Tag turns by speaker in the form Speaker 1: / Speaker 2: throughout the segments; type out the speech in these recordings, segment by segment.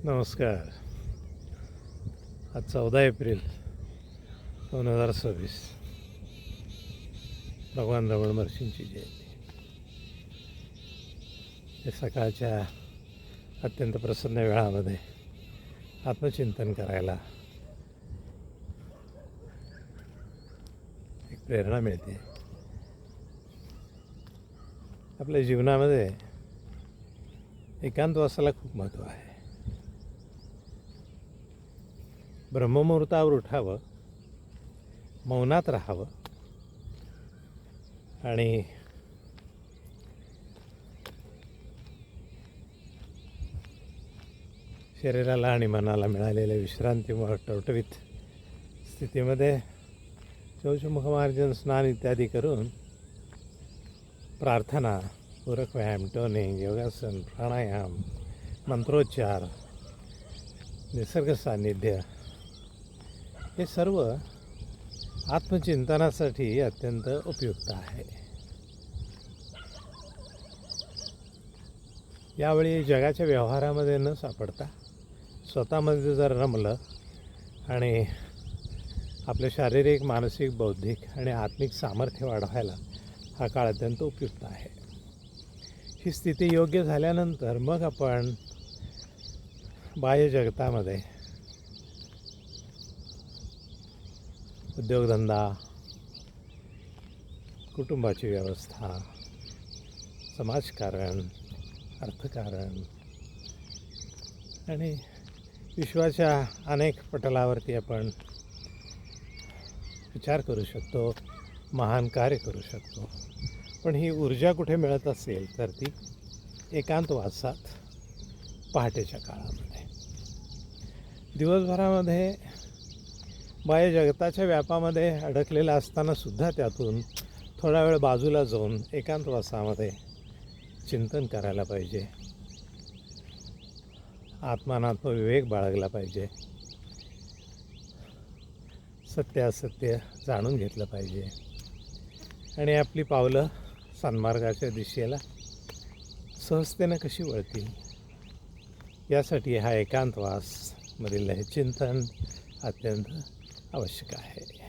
Speaker 1: नमस्कार. आज 14 एप्रिल 2026 भगवान रमण महर्षींची जयंती. हे सकाळच्या अत्यंत प्रसन्न वेळामध्ये आत्मचिंतन करायला एक प्रेरणा मिळते. आपल्या जीवनामध्ये एकांतवासाला खूप महत्त्व आहे. ब्रह्ममुहूर्तावर उठावं, मौनात राहावं आणि शरीराला आणि मनाला मिळालेल्या विश्रांतीमुळे टवटवीत स्थितीमध्ये शौचमुखमार्जन स्नान इत्यादी करून प्रार्थना, पूरक व्यायाम, टोनिंग, योगासन, प्राणायाम, मंत्रोच्चार, निसर्ग सान्निध्य हे सर्व आत्मचिंतनासाठी अत्यंत उपयुक्त आहे. यावेळी जगाच्या व्यवहारामध्ये न सापडता स्वतःमध्ये जर रमलं आणि आपलं शारीरिक, मानसिक, बौद्धिक आणि आत्मिक सामर्थ्य वाढवायला हा काळ अत्यंत उपयुक्त आहे. ही स्थिती योग्य झाल्यानंतर मग आपण बाह्य जगतामध्ये उद्योगधंदा, कुटुंबाची व्यवस्था, समाजकारण, अर्थकारण आणि विश्वाच्या अनेक पटलावरती आपण विचार करू शकतो, महान कार्य करू शकतो. पण ही ऊर्जा कुठे मिळत असेल तर ती एकांतवासात, पहाटेच्या काळामध्ये. दिवसभरामध्ये बाह्य जगताच्या व्यापामध्ये अडकलेला असतानासुद्धा त्यातून थोडा वेळ बाजूला जाऊन एकांतवासामध्ये चिंतन करायला पाहिजे. आत्मानात्मविवेक बाळगला पाहिजे. सत्य असत्य जाणून घेतलं पाहिजे आणि आपली पावलं सन्मार्गाच्या दिशेला सहजतेनं कशी वळतील यासाठी हा एकांतवासमधील हे चिंतन अत्यंत आवश्यक आहे.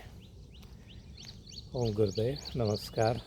Speaker 1: ओम गुरुदेव. नमस्कार.